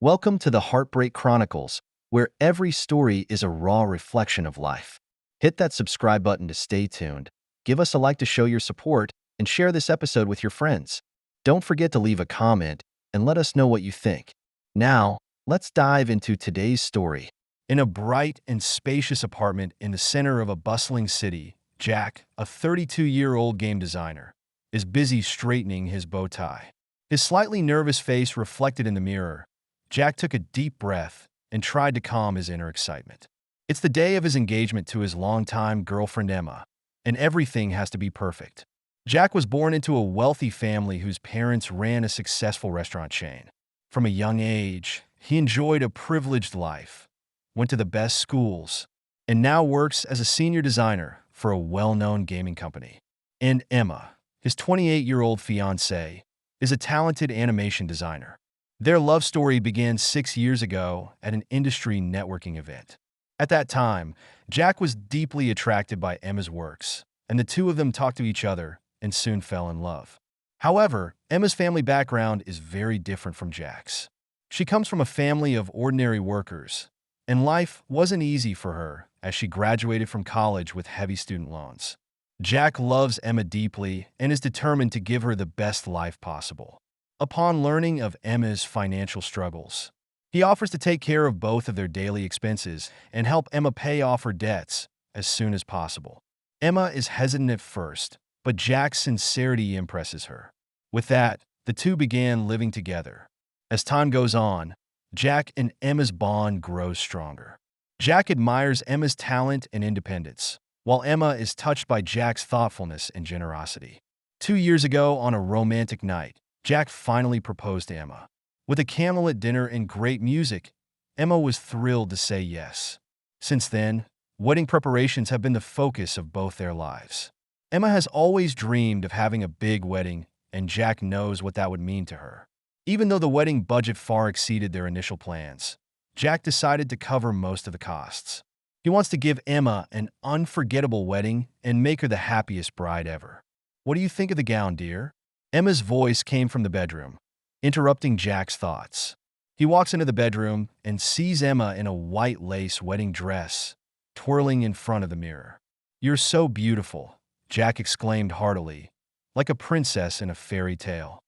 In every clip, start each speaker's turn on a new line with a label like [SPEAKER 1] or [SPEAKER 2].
[SPEAKER 1] Welcome to the Heartbreak Chronicles, where every story is a raw reflection of life. Hit that subscribe button to stay tuned, give us a like to show your support, and share this episode with your friends. Don't forget to leave a comment and let us know what you think. Now, let's dive into today's story. In a bright and spacious apartment in the center of a bustling city, Jack, a 32-year-old game designer, is busy straightening his bow tie. His slightly nervous face reflected in the mirror. Jack took a deep breath and tried to calm his inner excitement. It's the day of his engagement to his longtime girlfriend Emma, and everything has to be perfect. Jack was born into a wealthy family whose parents ran a successful restaurant chain. From a young age, he enjoyed a privileged life, went to the best schools, and now works as a senior designer for a well-known gaming company. And Emma, his 28-year-old fiancée, is a talented animation designer. Their love story began 6 years ago at an industry networking event. At that time, Jack was deeply attracted by Emma's works, and the two of them talked to each other and soon fell in love. However, Emma's family background is very different from Jack's. She comes from a family of ordinary workers, and life wasn't easy for her as she graduated from college with heavy student loans. Jack loves Emma deeply and is determined to give her the best life possible. Upon learning of Emma's financial struggles, he offers to take care of both of their daily expenses and help Emma pay off her debts as soon as possible. Emma is hesitant at first, but Jack's sincerity impresses her. With that, the two began living together. As time goes on, Jack and Emma's bond grows stronger. Jack admires Emma's talent and independence, while Emma is touched by Jack's thoughtfulness and generosity. 2 years ago, on a romantic night, Jack finally proposed to Emma. With a candlelit dinner and great music, Emma was thrilled to say yes. Since then, wedding preparations have been the focus of both their lives. Emma has always dreamed of having a big wedding, and Jack knows what that would mean to her. Even though the wedding budget far exceeded their initial plans, Jack decided to cover most of the costs. He wants to give Emma an unforgettable wedding and make her the happiest bride ever. "What do you think of the gown, dear?" Emma's voice came from the bedroom, interrupting Jack's thoughts. He walks into the bedroom and sees Emma in a white lace wedding dress, twirling in front of the mirror. "You're so beautiful," Jack exclaimed heartily, like a princess in a fairy tale.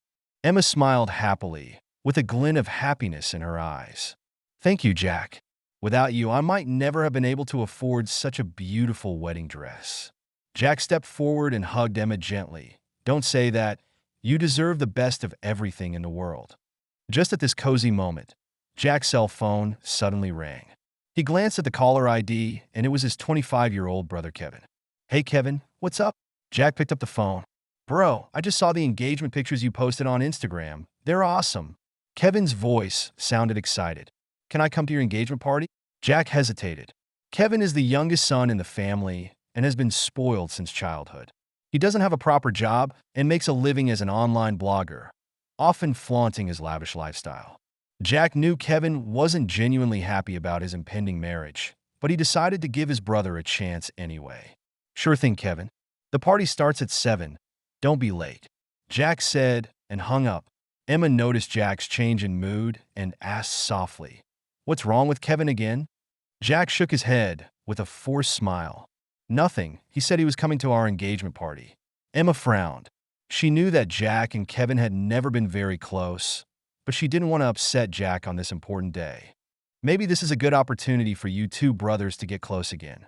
[SPEAKER 1] Emma smiled happily, with a glint of happiness in her eyes. "Thank you, Jack. Without you, I might never have been able to afford such a beautiful wedding dress." Jack stepped forward and hugged Emma gently. "Don't say that. You deserve the best of everything in the world." Just at this cozy moment, Jack's cell phone suddenly rang. He glanced at the caller ID, and it was his 25-year-old brother Kevin. "Hey Kevin, what's up?" Jack picked up the phone. "Bro, I just saw the engagement pictures you posted on Instagram. They're awesome." Kevin's voice sounded excited. "Can I come to your engagement party?" Jack hesitated. Kevin is the youngest son in the family and has been spoiled since childhood. He doesn't have a proper job and makes a living as an online blogger, often flaunting his lavish lifestyle. Jack knew Kevin wasn't genuinely happy about his impending marriage, but he decided to give his brother a chance anyway. "Sure thing, Kevin. The party starts at 7. Don't be late," Jack said and hung up. Emma noticed Jack's change in mood and asked softly, "What's wrong with Kevin again?" Jack shook his head with a forced smile. "Nothing. He said he was coming to our engagement party." Emma frowned. She knew that Jack and Kevin had never been very close, but she didn't want to upset Jack on this important day. "Maybe this is a good opportunity for you two brothers to get close again,"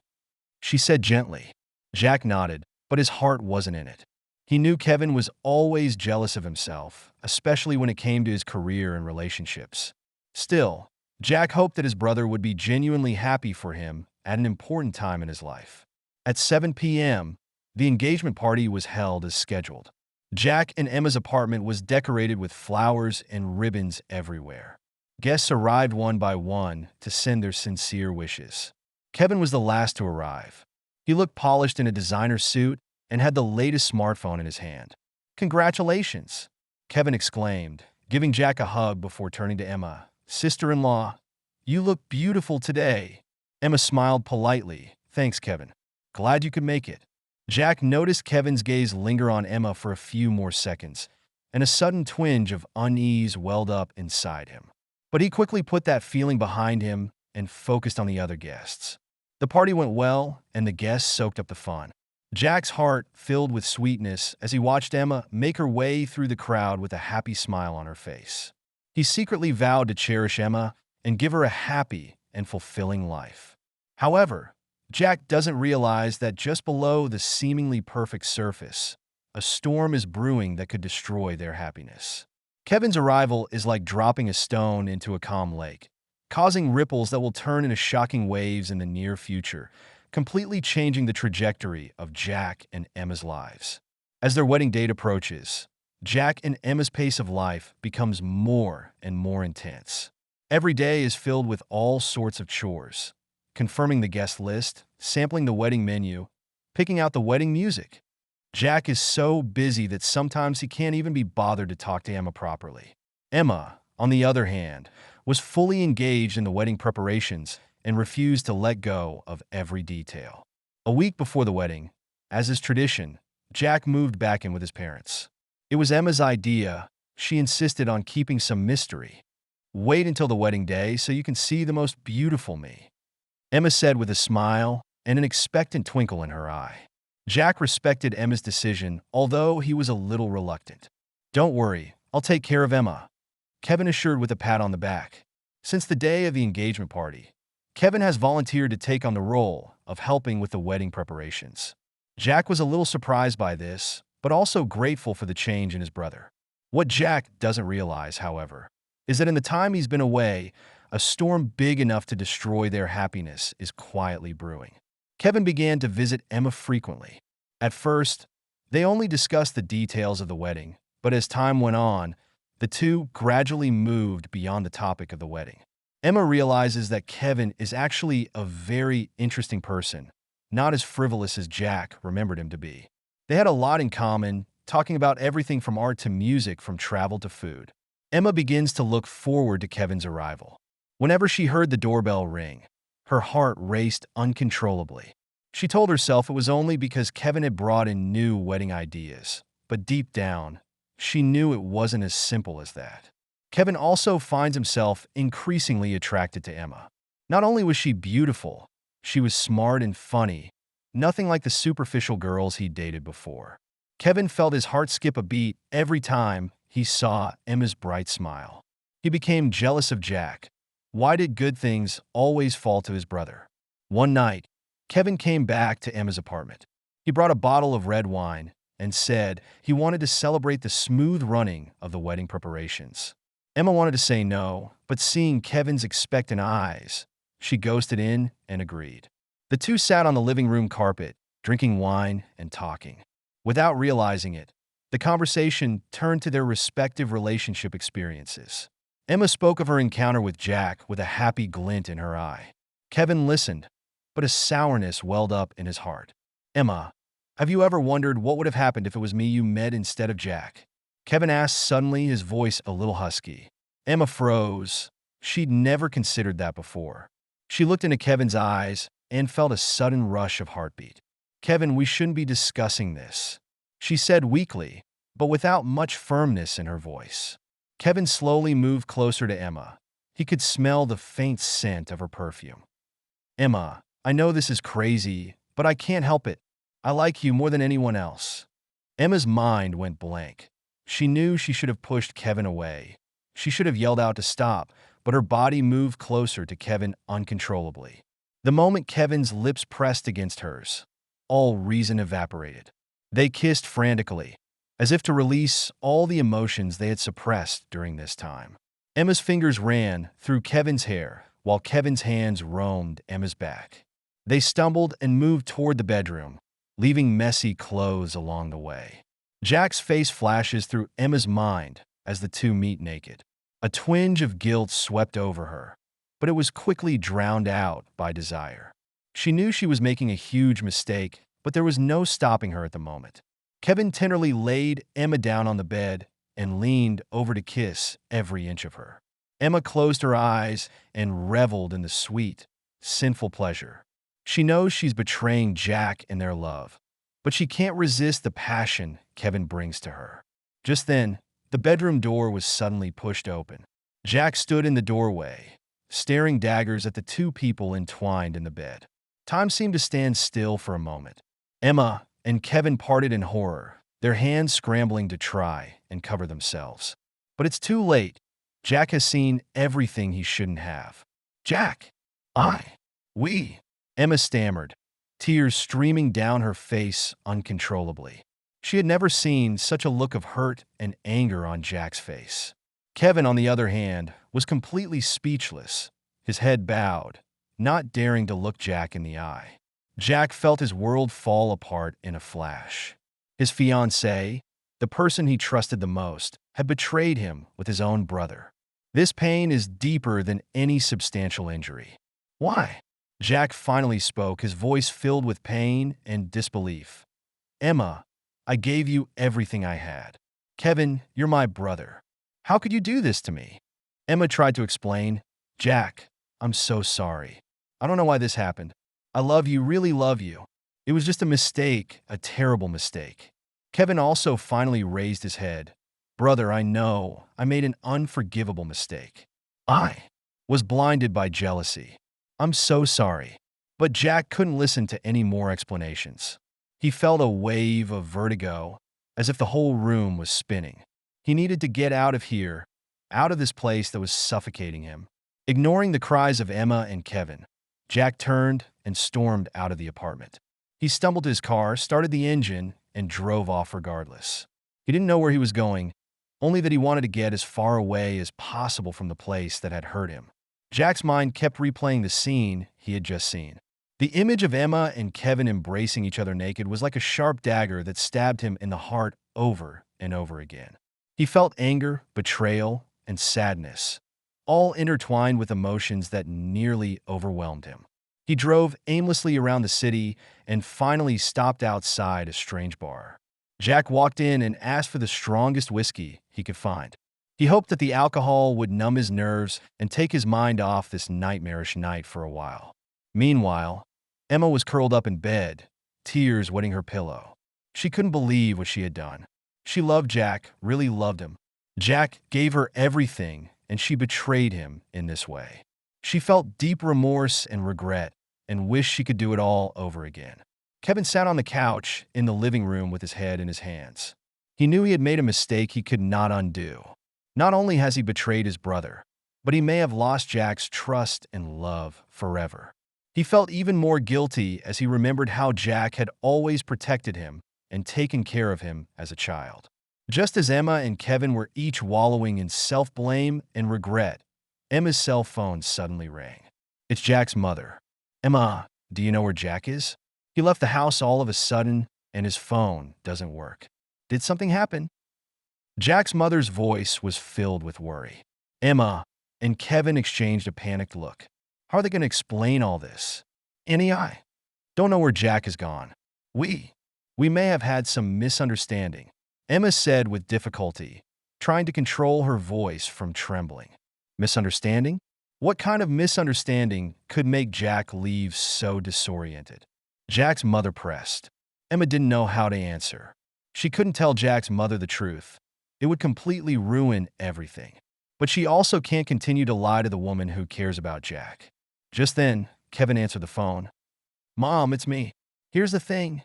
[SPEAKER 1] she said gently. Jack nodded, but his heart wasn't in it. He knew Kevin was always jealous of himself, especially when it came to his career and relationships. Still, Jack hoped that his brother would be genuinely happy for him at an important time in his life. At 7 p.m., the engagement party was held as scheduled. Jack and Emma's apartment was decorated with flowers and ribbons everywhere. Guests arrived one by one to send their sincere wishes. Kevin was the last to arrive. He looked polished in a designer suit and had the latest smartphone in his hand. "Congratulations," Kevin exclaimed, giving Jack a hug before turning to Emma. "Sister-in-law, you look beautiful today." Emma smiled politely. "Thanks, Kevin. Glad you could make it." Jack noticed Kevin's gaze linger on Emma for a few more seconds, and a sudden twinge of unease welled up inside him. But he quickly put that feeling behind him and focused on the other guests. The party went well, and the guests soaked up the fun. Jack's heart filled with sweetness as he watched Emma make her way through the crowd with a happy smile on her face. He secretly vowed to cherish Emma and give her a happy and fulfilling life. However, Jack doesn't realize that just below the seemingly perfect surface, a storm is brewing that could destroy their happiness. Kevin's arrival is like dropping a stone into a calm lake, causing ripples that will turn into shocking waves in the near future, completely changing the trajectory of Jack and Emma's lives. As their wedding date approaches, Jack and Emma's pace of life becomes more and more intense. Every day is filled with all sorts of chores: confirming the guest list, sampling the wedding menu, picking out the wedding music. Jack is so busy that sometimes he can't even be bothered to talk to Emma properly. Emma, on the other hand, was fully engaged in the wedding preparations and refused to let go of every detail. A week before the wedding, as is tradition, Jack moved back in with his parents. It was Emma's idea. She insisted on keeping some mystery. "Wait until the wedding day so you can see the most beautiful me," Emma said with a smile and an expectant twinkle in her eye. Jack respected Emma's decision, although he was a little reluctant. "Don't worry, I'll take care of Emma," Kevin assured with a pat on the back. Since the day of the engagement party, Kevin has volunteered to take on the role of helping with the wedding preparations. Jack was a little surprised by this, but also grateful for the change in his brother. What Jack doesn't realize, however, is that in the time he's been away, a storm big enough to destroy their happiness is quietly brewing. Kevin began to visit Emma frequently. At first, they only discussed the details of the wedding, but as time went on, the two gradually moved beyond the topic of the wedding. Emma realizes that Kevin is actually a very interesting person, not as frivolous as Jack remembered him to be. They had a lot in common, talking about everything from art to music, from travel to food. Emma begins to look forward to Kevin's arrival. Whenever she heard the doorbell ring, her heart raced uncontrollably. She told herself it was only because Kevin had brought in new wedding ideas, but deep down, she knew it wasn't as simple as that. Kevin also finds himself increasingly attracted to Emma. Not only was she beautiful, she was smart and funny, nothing like the superficial girls he'd dated before. Kevin felt his heart skip a beat every time he saw Emma's bright smile. He became jealous of Jack. Why did good things always fall to his brother? One night, Kevin came back to Emma's apartment. He brought a bottle of red wine and said he wanted to celebrate the smooth running of the wedding preparations. Emma wanted to say no, but seeing Kevin's expectant eyes, she ghosted in and agreed. The two sat on the living room carpet, drinking wine and talking. Without realizing it, the conversation turned to their respective relationship experiences. Emma spoke of her encounter with Jack with a happy glint in her eye. Kevin listened, but a sourness welled up in his heart. "Emma, have you ever wondered what would have happened if it was me you met instead of Jack?" Kevin asked suddenly, his voice a little husky. Emma froze. She'd never considered that before. She looked into Kevin's eyes and felt a sudden rush of heartbeat. "Kevin, we shouldn't be discussing this," she said weakly, but without much firmness in her voice. Kevin slowly moved closer to Emma. He could smell the faint scent of her perfume. "Emma, I know this is crazy, but I can't help it. I like you more than anyone else." Emma's mind went blank. She knew she should have pushed Kevin away. She should have yelled out to stop, but her body moved closer to Kevin uncontrollably. The moment Kevin's lips pressed against hers, all reason evaporated. They kissed frantically, as if to release all the emotions they had suppressed during this time. Emma's fingers ran through Kevin's hair, while Kevin's hands roamed Emma's back. They stumbled and moved toward the bedroom, leaving messy clothes along the way. Jack's face flashes through Emma's mind as the two meet naked. A twinge of guilt swept over her, but it was quickly drowned out by desire. She knew she was making a huge mistake, but there was no stopping her at the moment. Kevin tenderly laid Emma down on the bed and leaned over to kiss every inch of her. Emma closed her eyes and reveled in the sweet, sinful pleasure. She knows she's betraying Jack and their love, but she can't resist the passion Kevin brings to her. Just then, the bedroom door was suddenly pushed open. Jack stood in the doorway, staring daggers at the two people entwined in the bed. Time seemed to stand still for a moment. Emma and Kevin parted in horror, their hands scrambling to try and cover themselves. But it's too late. Jack has seen everything he shouldn't have. Jack! We... Emma stammered, tears streaming down her face uncontrollably. She had never seen such a look of hurt and anger on Jack's face. Kevin, on the other hand, was completely speechless, his head bowed, not daring to look Jack in the eye. Jack felt his world fall apart in a flash. His fiancée, the person he trusted the most, had betrayed him with his own brother. This pain is deeper than any substantial injury. Why? Jack finally spoke, his voice filled with pain and disbelief. Emma, I gave you everything I had. Kevin, you're my brother. How could you do this to me? Emma tried to explain. Jack, I'm so sorry. I don't know why this happened. I love you, really love you. It was just a mistake, a terrible mistake. Kevin also finally raised his head. Brother, I know. I made an unforgivable mistake. I was blinded by jealousy. I'm so sorry. But Jack couldn't listen to any more explanations. He felt a wave of vertigo, as if the whole room was spinning. He needed to get out of here, out of this place that was suffocating him. Ignoring the cries of Emma and Kevin, Jack turned and stormed out of the apartment. He stumbled to his car, started the engine, and drove off regardless. He didn't know where he was going, only that he wanted to get as far away as possible from the place that had hurt him. Jack's mind kept replaying the scene he had just seen. The image of Emma and Kevin embracing each other naked was like a sharp dagger that stabbed him in the heart over and over again. He felt anger, betrayal, and sadness, all intertwined with emotions that nearly overwhelmed him. He drove aimlessly around the city and finally stopped outside a strange bar. Jack walked in and asked for the strongest whiskey he could find. He hoped that the alcohol would numb his nerves and take his mind off this nightmarish night for a while. Meanwhile, Emma was curled up in bed, tears wetting her pillow. She couldn't believe what she had done. She loved Jack, really loved him. Jack gave her everything, and she betrayed him in this way. She felt deep remorse and regret and wished she could do it all over again. Kevin sat on the couch in the living room with his head in his hands. He knew he had made a mistake he could not undo. Not only has he betrayed his brother, but he may have lost Jack's trust and love forever. He felt even more guilty as he remembered how Jack had always protected him and taken care of him as a child. Just as Emma and Kevin were each wallowing in self-blame and regret, Emma's cell phone suddenly rang. It's Jack's mother. Emma, do you know where Jack is? He left the house all of a sudden, and his phone doesn't work. Did something happen? Jack's mother's voice was filled with worry. Emma and Kevin exchanged a panicked look. How are they going to explain all this? Annie, I don't know where Jack has gone. We may have had some misunderstanding, Emma said with difficulty, trying to control her voice from trembling. Misunderstanding? What kind of misunderstanding could make Jack leave so disoriented? Jack's mother pressed. Emma didn't know how to answer. She couldn't tell Jack's mother the truth. It would completely ruin everything. But she also can't continue to lie to the woman who cares about Jack. Just then, Kevin answered the phone. Mom, it's me. Here's the thing.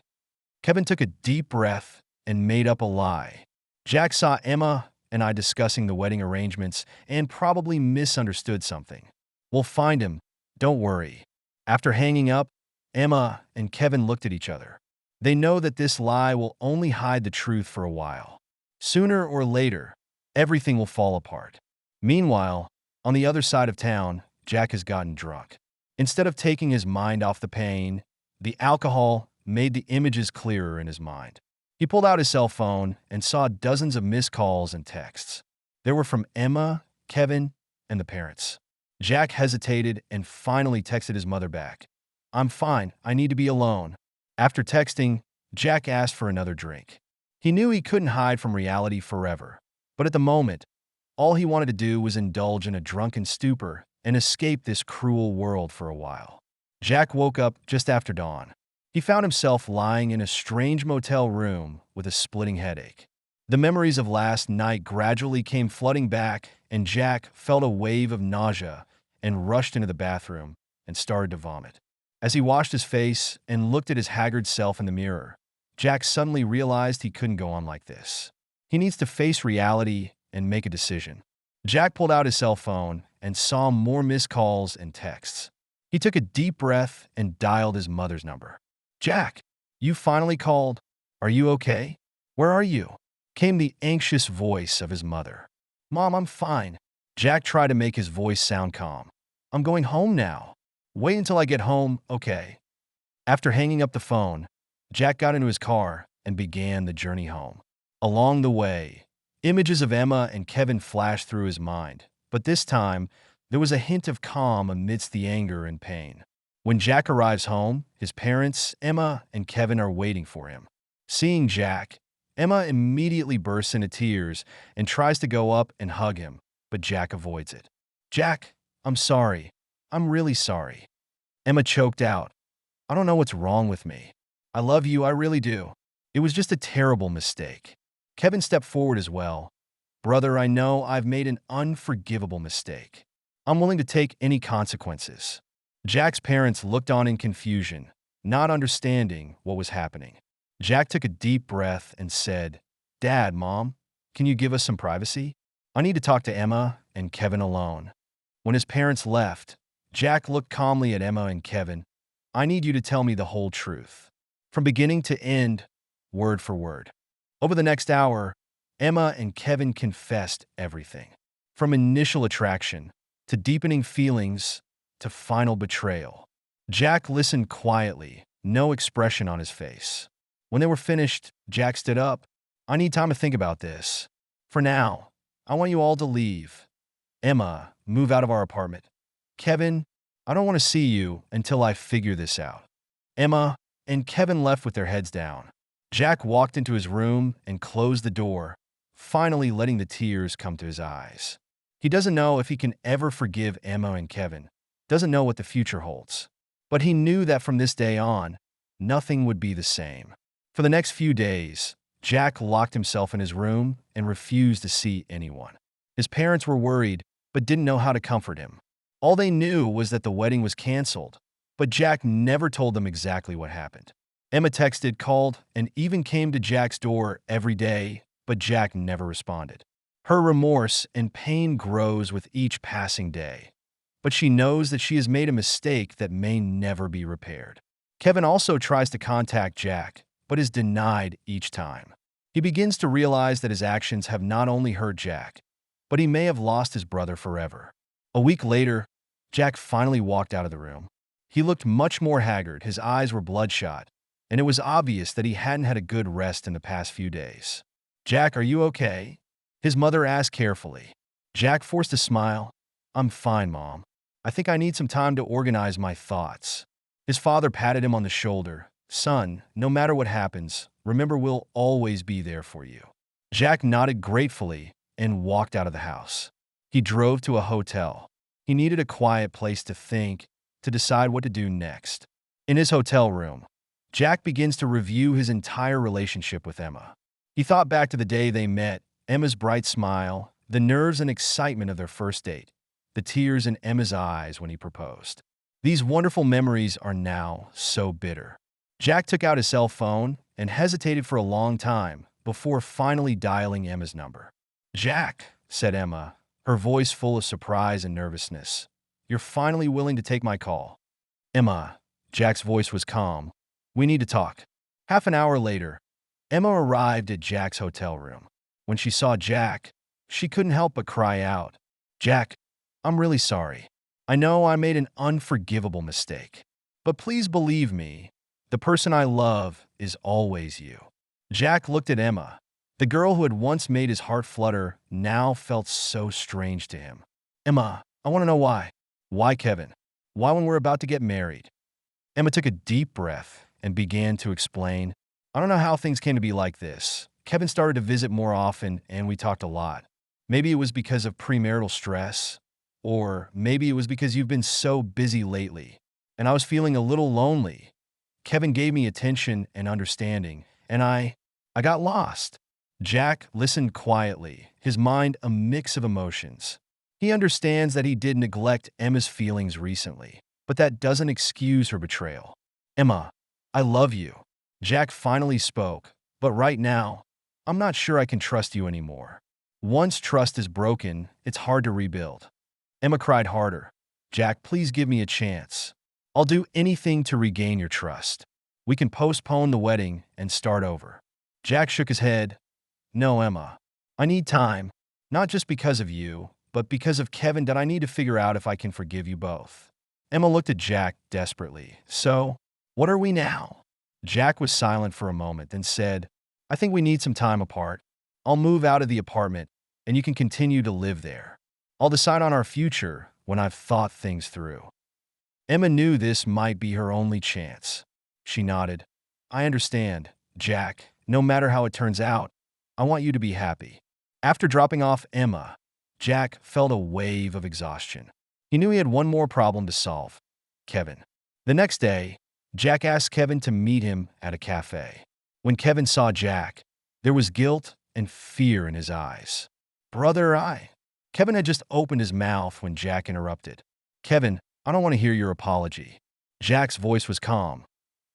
[SPEAKER 1] Kevin took a deep breath and made up a lie. Jack saw Emma and I discussing the wedding arrangements and probably misunderstood something. We'll find him. Don't worry. After hanging up, Emma and Kevin looked at each other. They know that this lie will only hide the truth for a while. Sooner or later, everything will fall apart. Meanwhile, on the other side of town, Jack has gotten drunk. Instead of taking his mind off the pain, the alcohol made the images clearer in his mind. He pulled out his cell phone and saw dozens of missed calls and texts. They were from Emma, Kevin, and the parents. Jack hesitated and finally texted his mother back. I'm fine, I need to be alone. After texting, Jack asked for another drink. He knew he couldn't hide from reality forever, but at the moment, all he wanted to do was indulge in a drunken stupor and escape this cruel world for a while. Jack woke up just after dawn. He found himself lying in a strange motel room with a splitting headache. The memories of last night gradually came flooding back, and Jack felt a wave of nausea and rushed into the bathroom and started to vomit. As he washed his face and looked at his haggard self in the mirror, Jack suddenly realized he couldn't go on like this. He needs to face reality and make a decision. Jack pulled out his cell phone and saw more missed calls and texts. He took a deep breath and dialed his mother's number. "Jack, you finally called. Are you okay? Where are you?" came the anxious voice of his mother. "Mom, I'm fine." Jack tried to make his voice sound calm. "I'm going home now. Wait until I get home, okay?" After hanging up the phone, Jack got into his car and began the journey home. Along the way, images of Emma and Kevin flashed through his mind, but this time, there was a hint of calm amidst the anger and pain. When Jack arrives home, his parents, Emma and Kevin, are waiting for him. Seeing Jack, Emma immediately bursts into tears and tries to go up and hug him, but Jack avoids it. "Jack, I'm sorry. I'm really sorry." Emma choked out. "I don't know what's wrong with me. I love you, I really do. It was just a terrible mistake." Kevin stepped forward as well. "Brother, I know I've made an unforgivable mistake. I'm willing to take any consequences." Jack's parents looked on in confusion, not understanding what was happening. Jack took a deep breath and said, "Dad, Mom, can you give us some privacy? I need to talk to Emma and Kevin alone." When his parents left, Jack looked calmly at Emma and Kevin. "I need you to tell me the whole truth, from beginning to end, word for word." Over the next hour, Emma and Kevin confessed everything, from initial attraction to deepening feelings to final betrayal. Jack listened quietly, no expression on his face. When they were finished, Jack stood up. "I need time to think about this. For now, I want you all to leave. Emma, move out of our apartment. Kevin, I don't want to see you until I figure this out." Emma and Kevin left with their heads down. Jack walked into his room and closed the door, finally letting the tears come to his eyes. He doesn't know if he can ever forgive Emma and Kevin, doesn't know what the future holds. But he knew that from this day on, nothing would be the same. For the next few days, Jack locked himself in his room and refused to see anyone. His parents were worried, but didn't know how to comfort him. All they knew was that the wedding was canceled, but Jack never told them exactly what happened. Emma texted, called, and even came to Jack's door every day, but Jack never responded. Her remorse and pain grows with each passing day, but she knows that she has made a mistake that may never be repaired. Kevin also tries to contact Jack, but is denied each time. He begins to realize that his actions have not only hurt Jack, but he may have lost his brother forever. A week later, Jack finally walked out of the room. He looked much more haggard, his eyes were bloodshot, and it was obvious that he hadn't had a good rest in the past few days. "Jack, are you okay?" his mother asked carefully. Jack forced a smile. "I'm fine, Mom. I think I need some time to organize my thoughts." His father patted him on the shoulder. "Son, no matter what happens, remember we'll always be there for you." Jack nodded gratefully and walked out of the house. He drove to a hotel. He needed a quiet place to think, to decide what to do next. In his hotel room, Jack begins to review his entire relationship with Emma. He thought back to the day they met, Emma's bright smile, the nerves and excitement of their first date, the tears in Emma's eyes when he proposed. These wonderful memories are now so bitter. Jack took out his cell phone and hesitated for a long time before finally dialing Emma's number. "Jack," said Emma, her voice full of surprise and nervousness, "you're finally willing to take my call." "Emma," Jack's voice was calm, "we need to talk." Half an hour later, Emma arrived at Jack's hotel room. When she saw Jack, she couldn't help but cry out, "Jack, I'm really sorry. I know I made an unforgivable mistake. But please believe me, the person I love is always you." Jack looked at Emma. The girl who had once made his heart flutter now felt so strange to him. "Emma, I want to know why." "Why, Kevin? Why when we're about to get married?" Emma took a deep breath and began to explain. "I don't know how things came to be like this. Kevin started to visit more often and we talked a lot. Maybe it was because of premarital stress, or maybe it was because you've been so busy lately, and I was feeling a little lonely. Kevin gave me attention and understanding, and I got lost." Jack listened quietly, his mind a mix of emotions. He understands that he did neglect Emma's feelings recently, but that doesn't excuse her betrayal. Emma, I love you. Jack finally spoke, but right now, I'm not sure I can trust you anymore. Once trust is broken, it's hard to rebuild. Emma cried harder. Jack, please give me a chance. I'll do anything to regain your trust. We can postpone the wedding and start over. Jack shook his head. No, Emma. I need time, not just because of you, but because of Kevin that I need to figure out if I can forgive you both. Emma looked at Jack desperately. So, what are we now? Jack was silent for a moment, then said, I think we need some time apart. I'll move out of the apartment, and you can continue to live there. I'll decide on our future when I've thought things through. Emma knew this might be her only chance. She nodded. I understand, Jack. No matter how it turns out, I want you to be happy. After dropping off Emma, Jack felt a wave of exhaustion. He knew he had one more problem to solve: Kevin. The next day, Jack asked Kevin to meet him at a cafe. When Kevin saw Jack, there was guilt and fear in his eyes. Kevin had just opened his mouth when Jack interrupted. Kevin, I don't want to hear your apology. Jack's voice was calm.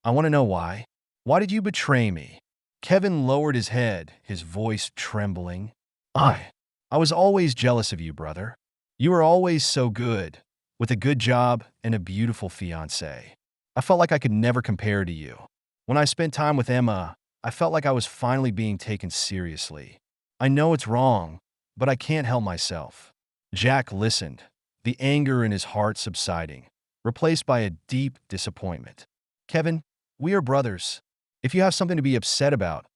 [SPEAKER 1] I want to know why. Why did you betray me? Kevin lowered his head, his voice trembling. I was always jealous of you, brother. You were always so good, with a good job and a beautiful fiancée. I felt like I could never compare to you. When I spent time with Emma, I felt like I was finally being taken seriously. I know it's wrong, but I can't help myself. Jack listened, the anger in his heart subsiding, replaced by a deep disappointment. Kevin, we are brothers. If you have something to be upset about,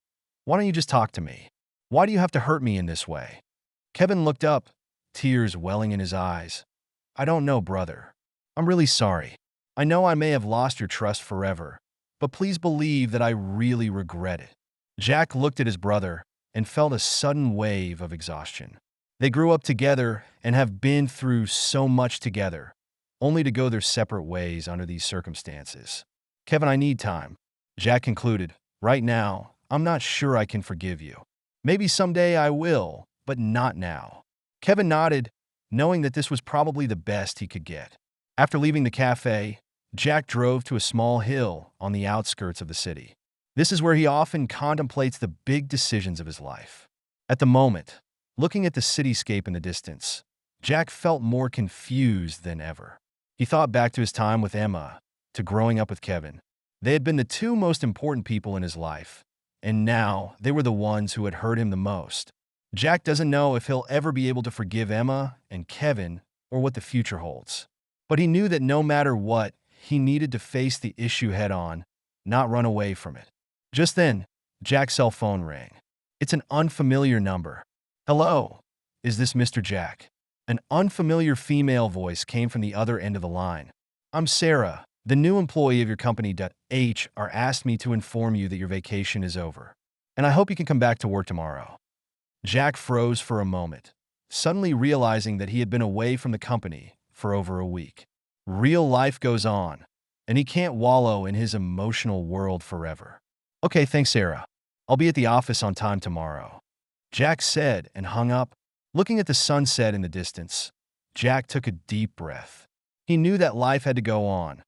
[SPEAKER 1] why don't you just talk to me? Why do you have to hurt me in this way? Kevin looked up, tears welling in his eyes. I don't know, brother. I'm really sorry. I know I may have lost your trust forever, but please believe that I really regret it. Jack looked at his brother and felt a sudden wave of exhaustion. They grew up together and have been through so much together, only to go their separate ways under these circumstances. Kevin, I need time. Jack concluded, right now, I'm not sure I can forgive you. Maybe someday I will, but not now. Kevin nodded, knowing that this was probably the best he could get. After leaving the cafe, Jack drove to a small hill on the outskirts of the city. This is where he often contemplates the big decisions of his life. At the moment, looking at the cityscape in the distance, Jack felt more confused than ever. He thought back to his time with Emma, to growing up with Kevin. They had been the two most important people in his life, and now they were the ones who had hurt him the most. Jack doesn't know if he'll ever be able to forgive Emma and Kevin or what the future holds. But he knew that no matter what, he needed to face the issue head-on, not run away from it. Just then, Jack's cell phone rang. It's an unfamiliar number. Hello, is this Mr. Jack? An unfamiliar female voice came from the other end of the line. I'm Sarah, the new employee of your company. HR asked me to inform you that your vacation is over, and I hope you can come back to work tomorrow. Jack froze for a moment, suddenly realizing that he had been away from the company for over a week. Real life goes on, and he can't wallow in his emotional world forever. Okay, thanks, Sarah. I'll be at the office on time tomorrow. Jack said and hung up. Looking at the sunset in the distance, Jack took a deep breath. He knew that life had to go on,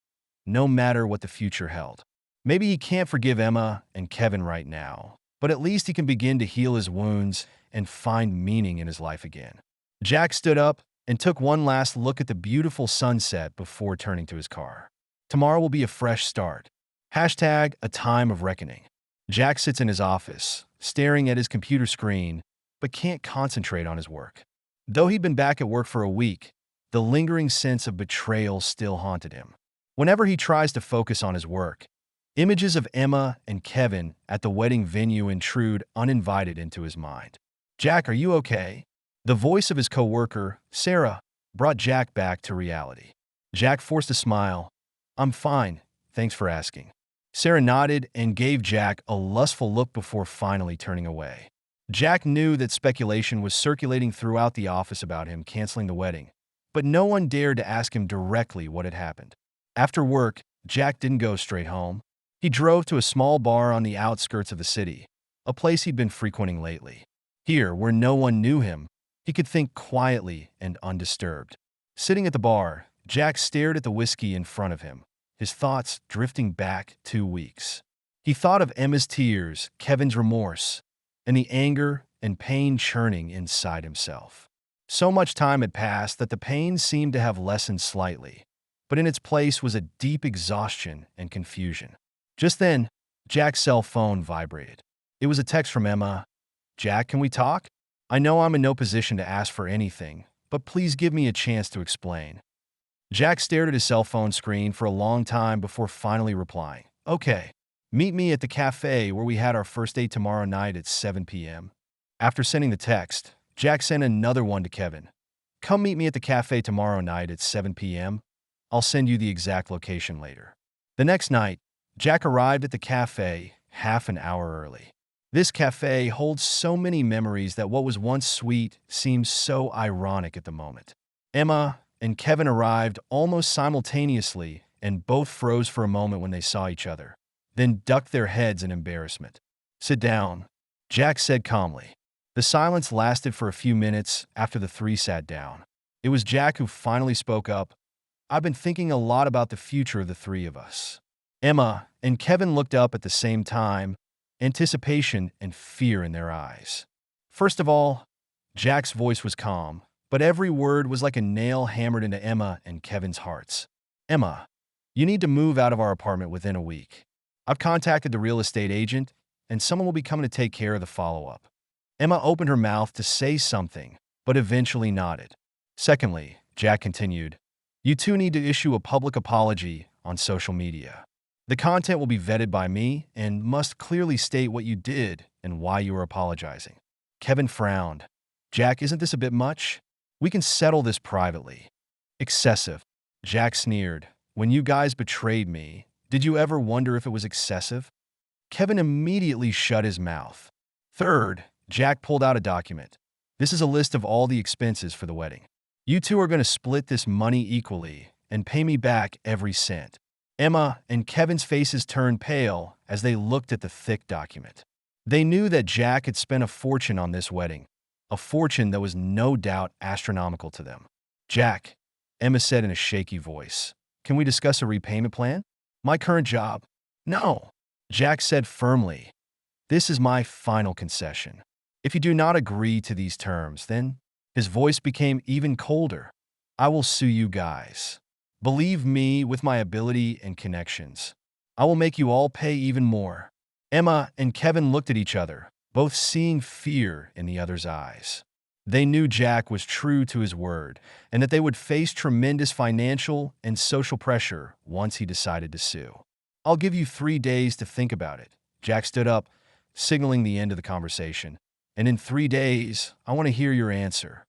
[SPEAKER 1] no matter what the future held. Maybe he can't forgive Emma and Kevin right now, but at least he can begin to heal his wounds and find meaning in his life again. Jack stood up and took one last look at the beautiful sunset before turning to his car. Tomorrow will be a fresh start. Hashtag a time of reckoning. Jack sits in his office, staring at his computer screen, but can't concentrate on his work. Though he'd been back at work for a week, the lingering sense of betrayal still haunted him. Whenever he tries to focus on his work, images of Emma and Kevin at the wedding venue intrude uninvited into his mind. Jack, are you okay? The voice of his coworker, Sarah, brought Jack back to reality. Jack forced a smile. I'm fine, thanks for asking. Sarah nodded and gave Jack a lustful look before finally turning away. Jack knew that speculation was circulating throughout the office about him canceling the wedding, but no one dared to ask him directly what had happened. After work, Jack didn't go straight home. He drove to a small bar on the outskirts of the city, a place he'd been frequenting lately. Here, where no one knew him, he could think quietly and undisturbed. Sitting at the bar, Jack stared at the whiskey in front of him, his thoughts drifting back 2 weeks. He thought of Emma's tears, Kevin's remorse, and the anger and pain churning inside himself. So much time had passed that the pain seemed to have lessened slightly, but in its place was a deep exhaustion and confusion. Just then, Jack's cell phone vibrated. It was a text from Emma. "Jack, can we talk? I know I'm in no position to ask for anything, but please give me a chance to explain." Jack stared at his cell phone screen for a long time before finally replying, "Okay, meet me at the cafe where we had our first date tomorrow night at 7 p.m. After sending the text, Jack sent another one to Kevin. "Come meet me at the cafe tomorrow night at 7 p.m. I'll send you the exact location later." The next night, Jack arrived at the cafe half an hour early. This cafe holds so many memories that what was once sweet seems so ironic at the moment. Emma and Kevin arrived almost simultaneously and both froze for a moment when they saw each other, then ducked their heads in embarrassment. "Sit down," Jack said calmly. The silence lasted for a few minutes after the three sat down. It was Jack who finally spoke up. "I've been thinking a lot about the future of the three of us." Emma and Kevin looked up at the same time, anticipation and fear in their eyes. First of all, Jack's voice was calm, but every word was like a nail hammered into Emma and Kevin's hearts. "Emma, you need to move out of our apartment within a week. I've contacted the real estate agent, and someone will be coming to take care of the follow-up." Emma opened her mouth to say something, but eventually nodded. "Secondly," Jack continued, "you two need to issue a public apology on social media. The content will be vetted by me and must clearly state what you did and why you are apologizing." Kevin frowned. "Jack, isn't this a bit much? We can settle this privately." "Excessive," Jack sneered. "When you guys betrayed me, did you ever wonder if it was excessive?" Kevin immediately shut his mouth. Third, Jack pulled out a document. "This is a list of all the expenses for the wedding. You two are going to split this money equally and pay me back every cent." Emma and Kevin's faces turned pale as they looked at the thick document. They knew that Jack had spent a fortune on this wedding, a fortune that was no doubt astronomical to them. "Jack," Emma said in a shaky voice, "can we discuss a repayment plan? My current job—" "No," Jack said firmly. "This is my final concession. If you do not agree to these terms, then—" His voice became even colder. "I will sue you guys. Believe me, with my ability and connections, I will make you all pay even more." Emma and Kevin looked at each other, both seeing fear in the other's eyes. They knew Jack was true to his word and that they would face tremendous financial and social pressure once he decided to sue. "I'll give you 3 days to think about it." Jack stood up, signaling the end of the conversation. "And in 3 days, I want to hear your answer."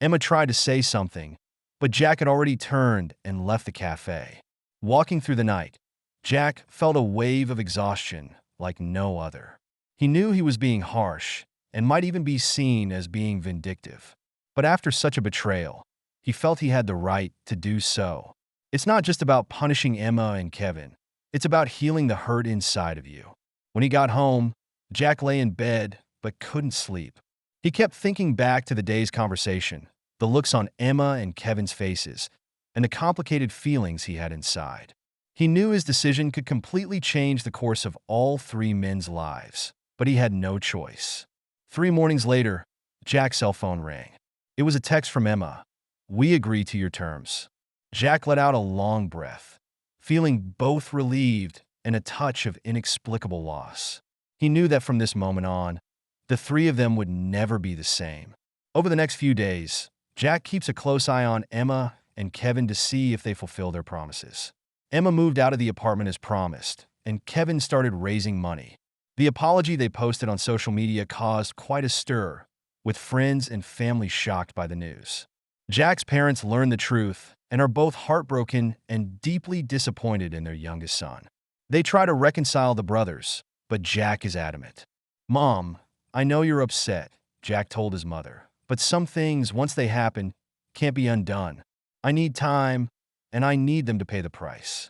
[SPEAKER 1] Emma tried to say something, but Jack had already turned and left the cafe. Walking through the night, Jack felt a wave of exhaustion like no other. He knew he was being harsh and might even be seen as being vindictive. But after such a betrayal, he felt he had the right to do so. It's not just about punishing Emma and Kevin. It's about healing the hurt inside of you. When he got home, Jack lay in bed but couldn't sleep. He kept thinking back to the day's conversation, the looks on Emma and Kevin's faces, and the complicated feelings he had inside. He knew his decision could completely change the course of all three men's lives, but he had no choice. 3 mornings later, Jack's cell phone rang. It was a text from Emma. "We agree to your terms." Jack let out a long breath, feeling both relieved and a touch of inexplicable loss. He knew that from this moment on, the three of them would never be the same. Over the next few days, Jack keeps a close eye on Emma and Kevin to see if they fulfill their promises. Emma moved out of the apartment as promised, and Kevin started raising money. The apology they posted on social media caused quite a stir, with friends and family shocked by the news. Jack's parents learned the truth and are both heartbroken and deeply disappointed in their youngest son. They try to reconcile the brothers, but Jack is adamant. "Mom, I know you're upset," Jack told his mother, "but some things, once they happen, can't be undone. I need time, and I need them to pay the price."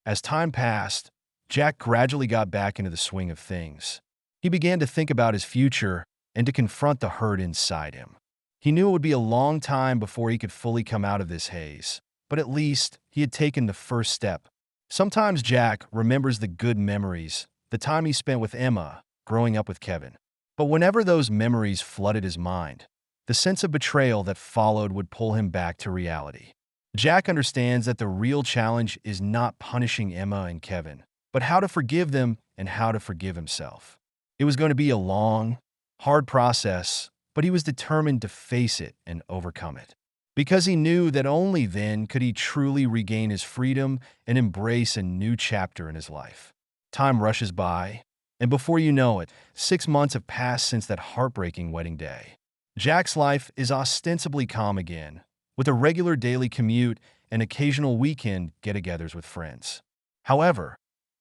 [SPEAKER 1] As time passed, Jack gradually got back into the swing of things. He began to think about his future and to confront the hurt inside him. He knew it would be a long time before he could fully come out of this haze, but at least he had taken the first step. Sometimes Jack remembers the good memories, the time he spent with Emma, growing up with Kevin. But whenever those memories flooded his mind, the sense of betrayal that followed would pull him back to reality. Jack understands that the real challenge is not punishing Emma and Kevin, but how to forgive them and how to forgive himself. It was going to be a long, hard process, but he was determined to face it and overcome it. Because he knew that only then could he truly regain his freedom and embrace a new chapter in his life. Time rushes by, and before you know it, 6 months have passed since that heartbreaking wedding day. Jack's life is ostensibly calm again, with a regular daily commute and occasional weekend get-togethers with friends. However,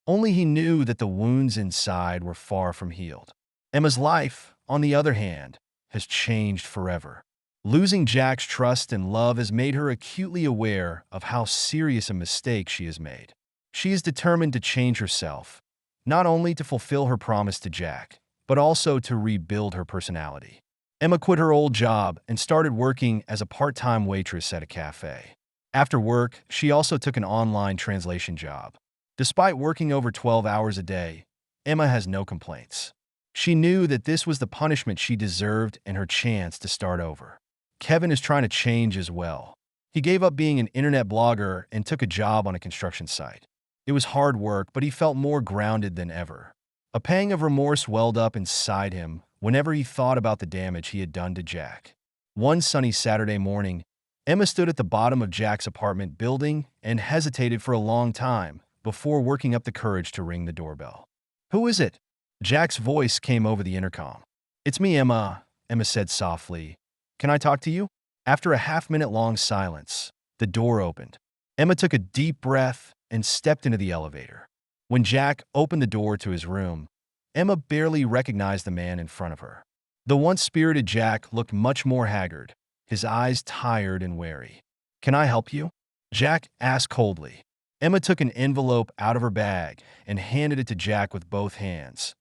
[SPEAKER 1] only he knew that the wounds inside were far from healed. Emma's life, on the other hand, has changed forever. Losing Jack's trust and love has made her acutely aware of how serious a mistake she has made. She is determined to change herself, not only to fulfill her promise to Jack, but also to rebuild her personality. Emma quit her old job and started working as a part-time waitress at a cafe. After work, she also took an online translation job. Despite working over 12 hours a day, Emma has no complaints. She knew that this was the punishment she deserved and her chance to start over. Kevin is trying to change as well. He gave up being an internet blogger and took a job on a construction site. It was hard work, but he felt more grounded than ever. A pang of remorse welled up inside him whenever he thought about the damage he had done to Jack. One sunny Saturday morning, Emma stood at the bottom of Jack's apartment building and hesitated for a long time before working up the courage to ring the doorbell. "Who is it?" Jack's voice came over the intercom. "It's me, Emma," Emma said softly. "Can I talk to you?" After a half-minute-long silence, the door opened. Emma took a deep breath and stepped into the elevator. When Jack opened the door to his room, Emma barely recognized the man in front of her. The once spirited Jack looked much more haggard, his eyes tired and wary. "Can I help you?" Jack asked coldly. Emma took an envelope out of her bag and handed it to Jack with both hands.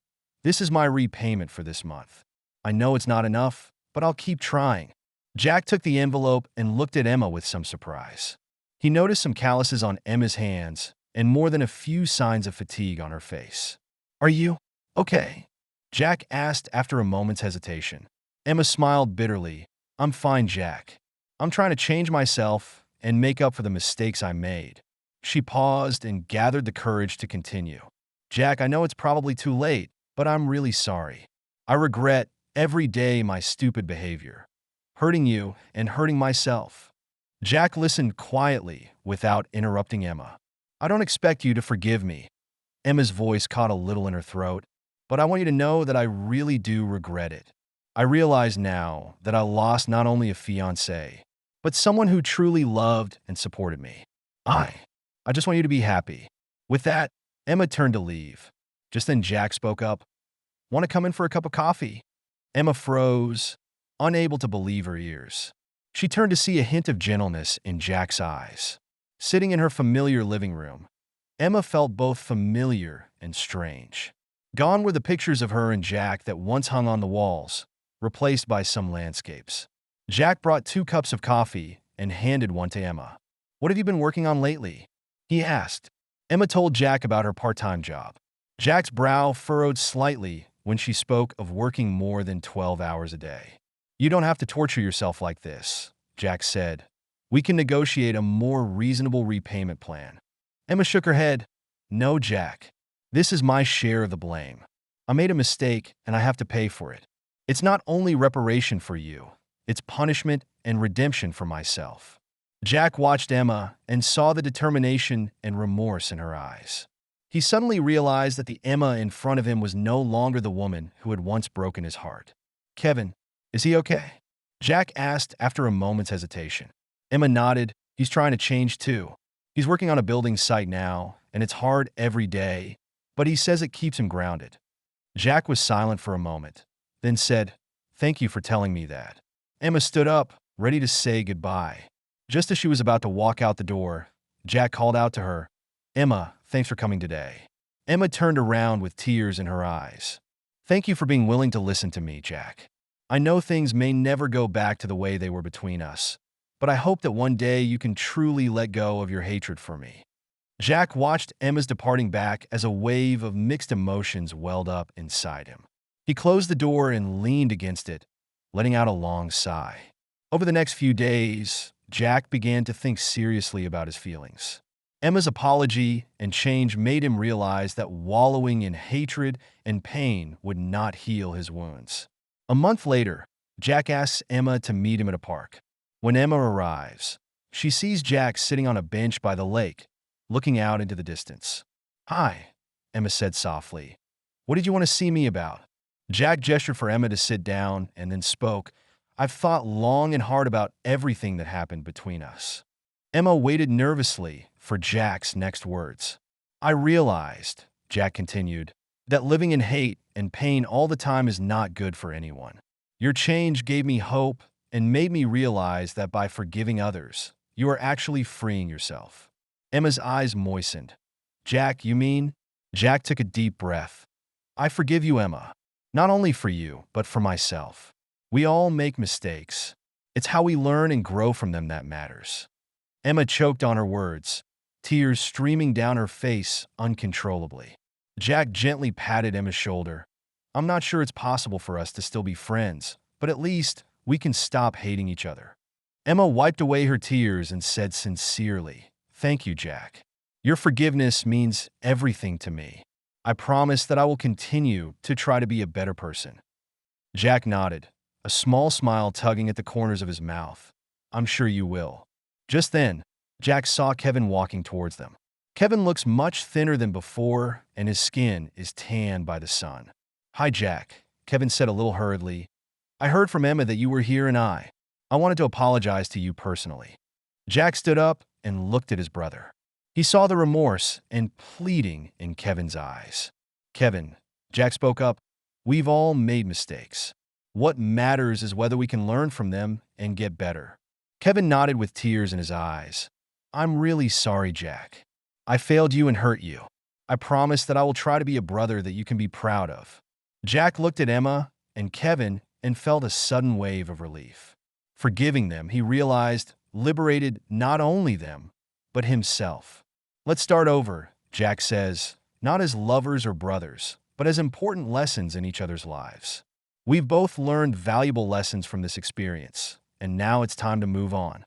[SPEAKER 1] "This is my repayment for this month. I know it's not enough, but I'll keep trying." Jack took the envelope and looked at Emma with some surprise. He noticed some calluses on Emma's hands and more than a few signs of fatigue on her face. "Are you okay?" Jack asked after a moment's hesitation. Emma smiled bitterly. "I'm fine, Jack. I'm trying to change myself and make up for the mistakes I made." She paused and gathered the courage to continue. "Jack, I know it's probably too late, but I'm really sorry. I regret every day my stupid behavior, hurting you and hurting myself." Jack listened quietly without interrupting Emma. "I don't expect you to forgive me." Emma's voice caught a little in her throat. "But I want you to know that I really do regret it. I realize now that I lost not only a fiancé, but someone who truly loved and supported me. I just want you to be happy." With that, Emma turned to leave. Just then Jack spoke up. "Want to come in for a cup of coffee?" Emma froze, unable to believe her ears. She turned to see a hint of gentleness in Jack's eyes. Sitting in her familiar living room, Emma felt both familiar and strange. Gone were the pictures of her and Jack that once hung on the walls, replaced by some landscapes. Jack brought 2 cups of coffee and handed one to Emma. "What have you been working on lately?" he asked. Emma told Jack about her part-time job. Jack's brow furrowed slightly when she spoke of working more than 12 hours a day. "You don't have to torture yourself like this," Jack said. "We can negotiate a more reasonable repayment plan." Emma shook her head. "No, Jack. This is my share of the blame. I made a mistake and I have to pay for it. It's not only reparation for you, it's punishment and redemption for myself." Jack watched Emma and saw the determination and remorse in her eyes. He suddenly realized that the Emma in front of him was no longer the woman who had once broken his heart. "Kevin, is he okay?" Jack asked after a moment's hesitation. Emma nodded. "He's trying to change too. He's working on a building site now, and it's hard every day, but he says it keeps him grounded." Jack was silent for a moment, then said, "Thank you for telling me that." Emma stood up, ready to say goodbye. Just as she was about to walk out the door, Jack called out to her, "Emma, thanks for coming today." Emma turned around with tears in her eyes. Thank you for being willing to listen to me, Jack. I know things may never go back to the way they were between us, but I hope that one day you can truly let go of your hatred for me. Jack watched Emma's departing back as a wave of mixed emotions welled up inside him. He closed the door and leaned against it, letting out a long sigh. Over the next few days, Jack began to think seriously about his feelings. Emma's apology and change made him realize that wallowing in hatred and pain would not heal his wounds. A month later, Jack asks Emma to meet him at a park. When Emma arrives, she sees Jack sitting on a bench by the lake, looking out into the distance. "Hi," Emma said softly. "What did you want to see me about?" Jack gestured for Emma to sit down and then spoke. "I've thought long and hard about everything that happened between us." Emma waited nervously for Jack's next words. "I realized," Jack continued, "that living in hate and pain all the time is not good for anyone. Your change gave me hope and made me realize that by forgiving others, you are actually freeing yourself." Emma's eyes moistened. "Jack, you mean?" Jack took a deep breath. "I forgive you, Emma. Not only for you, but for myself. We all make mistakes. It's how we learn and grow from them that matters." Emma choked on her words, tears streaming down her face uncontrollably. Jack gently patted Emma's shoulder. "I'm not sure it's possible for us to still be friends, but at least we can stop hating each other." Emma wiped away her tears and said sincerely, "Thank you, Jack. Your forgiveness means everything to me. I promise that I will continue to try to be a better person." Jack nodded, a small smile tugging at the corners of his mouth. "I'm sure you will." Just then, Jack saw Kevin walking towards them. Kevin looks much thinner than before, and his skin is tanned by the sun. "Hi, Jack," Kevin said a little hurriedly. "I heard from Emma that you were here and I wanted to apologize to you personally." Jack stood up and looked at his brother. He saw the remorse and pleading in Kevin's eyes. "Kevin," Jack spoke up, "we've all made mistakes. What matters is whether we can learn from them and get better." Kevin nodded with tears in his eyes. "I'm really sorry, Jack. I failed you and hurt you. I promise that I will try to be a brother that you can be proud of." Jack looked at Emma and Kevin and felt a sudden wave of relief. Forgiving them, he realized, liberated not only them, but himself. "Let's start over," Jack says, "not as lovers or brothers, but as important lessons in each other's lives. We've both learned valuable lessons from this experience, and now it's time to move on."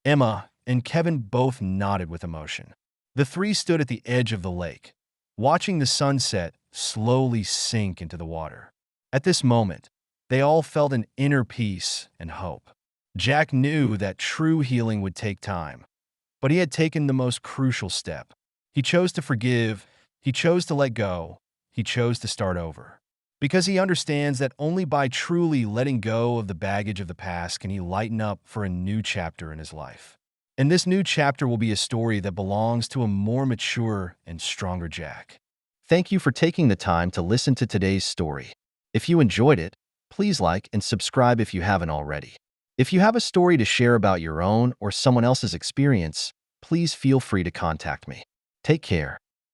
[SPEAKER 1] Emma and Kevin both nodded with emotion. The three stood at the edge of the lake, watching the sunset slowly sink into the water. At this moment, they all felt an inner peace and hope. Jack knew that true healing would take time, but he had taken the most crucial step. He chose to forgive, he chose to let go, he chose to start over. Because he understands that only by truly letting go of the baggage of the past can he lighten up for a new chapter in his life. And this new chapter will be a story that belongs to a more mature and stronger Jack. Thank you for taking the time to listen to today's story. If you enjoyed it, please like and subscribe if you haven't already. If you have a story to share about your own or someone else's experience, please feel free to contact me. Take care.